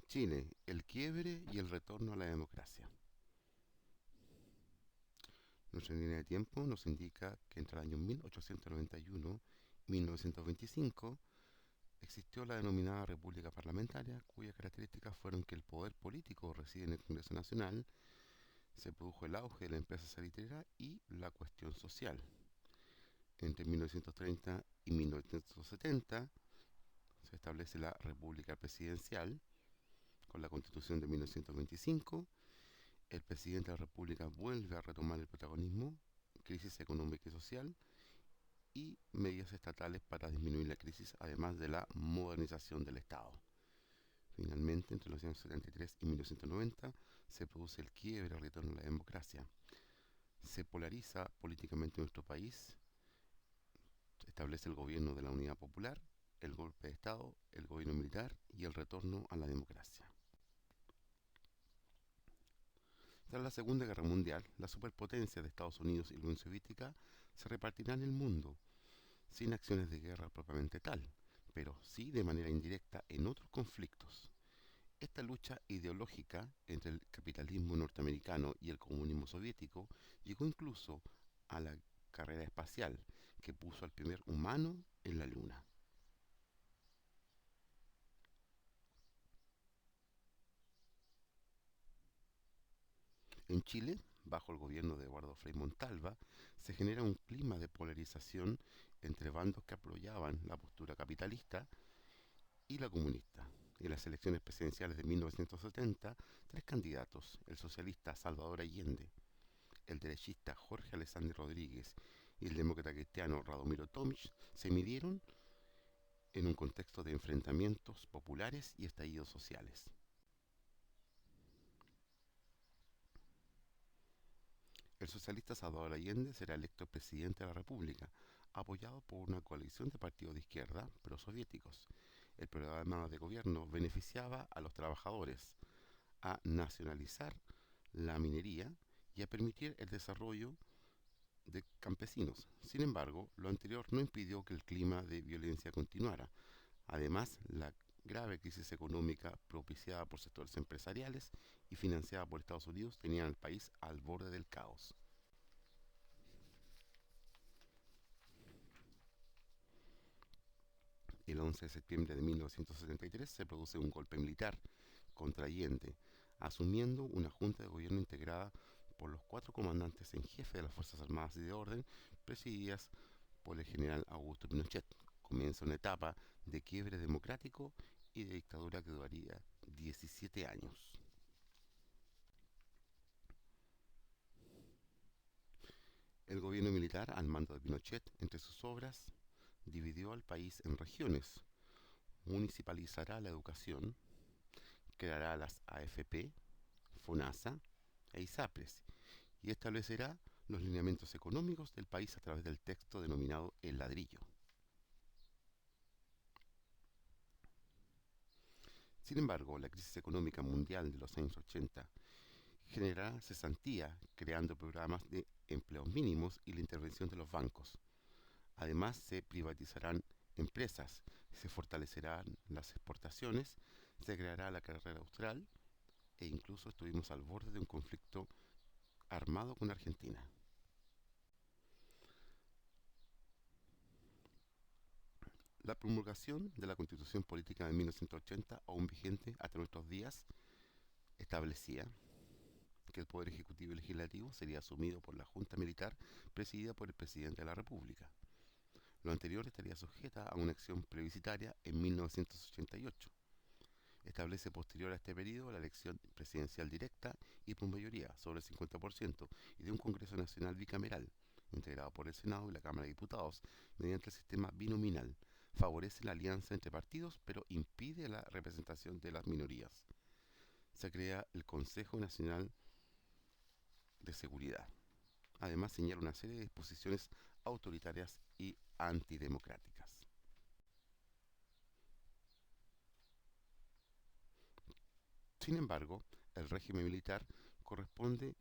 Chile, el quiebre y el retorno a la democracia. Nuestra línea de tiempo nos indica que entre el año 1891 y 1925 existió la denominada República Parlamentaria, cuyas características fueron que el poder político reside en el Congreso Nacional, se produjo el auge de la empresa salitrera y la cuestión social. Entre 1930 y 1970 se establece la República Presidencial con la Constitución de 1925. El presidente de la República vuelve a retomar el protagonismo, crisis económica y social y medidas estatales para disminuir la crisis, además de la modernización del Estado. Finalmente, entre los años 73 y 1990, se produce el quiebre, el retorno a la democracia. Se polariza políticamente nuestro país, establece el gobierno de la Unidad Popular, el golpe de Estado, el gobierno militar y el retorno a la democracia. Tras la Segunda Guerra Mundial, las superpotencias de Estados Unidos y la Unión Soviética se repartirán el mundo, sin acciones de guerra propiamente tal, pero sí de manera indirecta en otros conflictos. Esta lucha ideológica entre el capitalismo norteamericano y el comunismo soviético llegó incluso a la carrera espacial, que puso al primer humano en la Luna. En Chile, bajo el gobierno de Eduardo Frei Montalva, se genera un clima de polarización entre bandos que apoyaban la postura capitalista y la comunista. En las elecciones presidenciales de 1970, tres candidatos, el socialista Salvador Allende, el derechista Jorge Alessandri Rodríguez y el demócrata cristiano Radomiro Tomic, se midieron en un contexto de enfrentamientos populares y estallidos sociales. El socialista Salvador Allende será electo presidente de la República, apoyado por una coalición de partidos de izquierda prosoviéticos. El programa de gobierno beneficiaba a los trabajadores, a nacionalizar la minería y a permitir el desarrollo de campesinos. Sin embargo, lo anterior no impidió que el clima de violencia continuara. Además, la grave crisis económica propiciada por sectores empresariales y financiada por Estados Unidos tenían al país al borde del caos. El 11 de septiembre de 1973 se produce un golpe militar contra Allende, asumiendo una junta de gobierno integrada por los cuatro comandantes en jefe de las Fuerzas Armadas y de Orden, presididas por el general Augusto Pinochet. Comienza una etapa de quiebre democrático y de dictadura que duraría 17 años. El gobierno militar, al mando de Pinochet, entre sus obras, dividió al país en regiones, municipalizará la educación, creará las AFP, FONASA e ISAPRES y establecerá los lineamientos económicos del país a través del texto denominado El Ladrillo. Sin embargo, la crisis económica mundial de los años 80 generará cesantía, creando programas de empleos mínimos y la intervención de los bancos. Además, se privatizarán empresas, se fortalecerán las exportaciones, se creará la carrera austral e incluso estuvimos al borde de un conflicto armado con Argentina. La promulgación de la Constitución Política de 1980, aún vigente hasta nuestros días, establecía que el Poder Ejecutivo y Legislativo sería asumido por la Junta Militar presidida por el Presidente de la República. Lo anterior estaría sujeta a una acción plebiscitaria en 1988. Establece posterior a este periodo la elección presidencial directa y por mayoría sobre el 50% y de un Congreso Nacional bicameral, integrado por el Senado y la Cámara de Diputados, mediante el sistema binominal. Favorece la alianza entre partidos, pero impide la representación de las minorías. Se crea el Consejo Nacional de Seguridad. Además, señala una serie de disposiciones autoritarias y antidemocráticas. Sin embargo, el régimen militar corresponde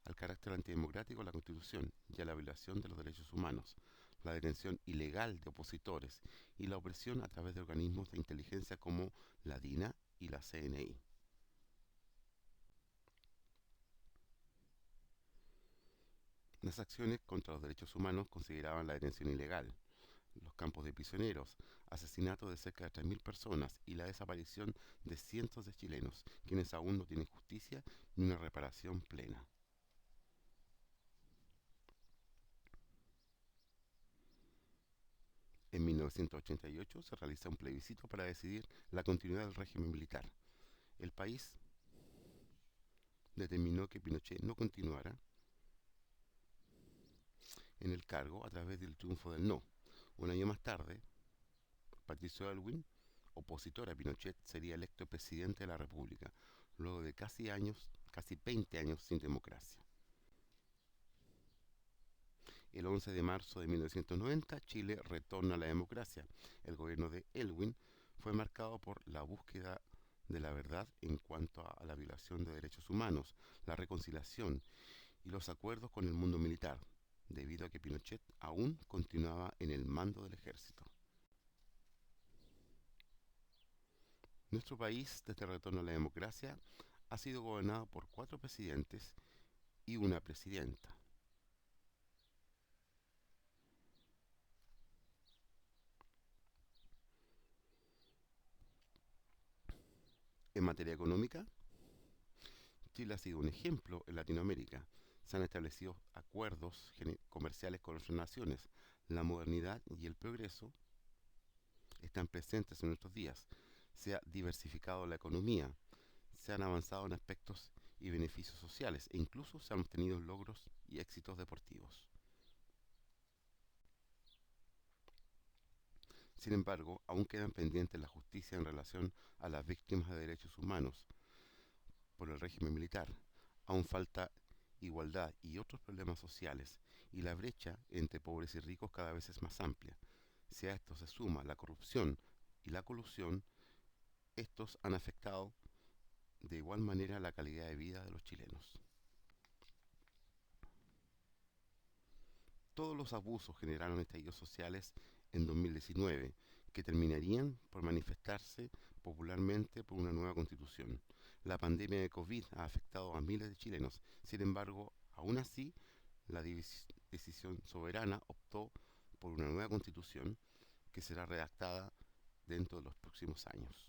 al carácter antidemocrático de la Constitución y a la violación de los derechos humanos, la detención ilegal de opositores y la opresión a través de organismos de inteligencia como la DINA y la CNI. Las acciones contra los derechos humanos consideraban la detención ilegal, los campos de prisioneros, asesinatos de cerca de 3.000 personas y la desaparición de cientos de chilenos, quienes aún no tienen justicia ni una reparación plena. En 1988 se realiza un plebiscito para decidir la continuidad del régimen militar. El país determinó que Pinochet no continuara en el cargo a través del triunfo del no. Un año más tarde, Patricio Aylwin, opositor a Pinochet, sería electo presidente de la República, luego de casi 20 años sin democracia. El 11 de marzo de 1990, Chile retorna a la democracia. El gobierno de Aylwin fue marcado por la búsqueda de la verdad en cuanto a la violación de derechos humanos, la reconciliación y los acuerdos con el mundo militar, debido a que Pinochet aún continuaba en el mando del ejército. Nuestro país, desde el retorno a la democracia, ha sido gobernado por 4 presidentes y una presidenta. En materia económica, Chile ha sido un ejemplo en Latinoamérica. Se han establecido acuerdos comerciales con otras naciones. La modernidad y el progreso están presentes en nuestros días. Se ha diversificado la economía, se han avanzado en aspectos y beneficios sociales e incluso se han obtenido logros y éxitos deportivos. Sin embargo, aún quedan pendientes la justicia en relación a las víctimas de derechos humanos por el régimen militar. Aún falta igualdad y otros problemas sociales, y la brecha entre pobres y ricos cada vez es más amplia. Si a esto se suma la corrupción y la colusión, estos han afectado de igual manera la calidad de vida de los chilenos. Todos los abusos generaron estallidos sociales en 2019, que terminarían por manifestarse popularmente por una nueva constitución. La pandemia de COVID ha afectado a miles de chilenos. Sin embargo, aún así, la decisión soberana optó por una nueva constitución que será redactada dentro de los próximos años.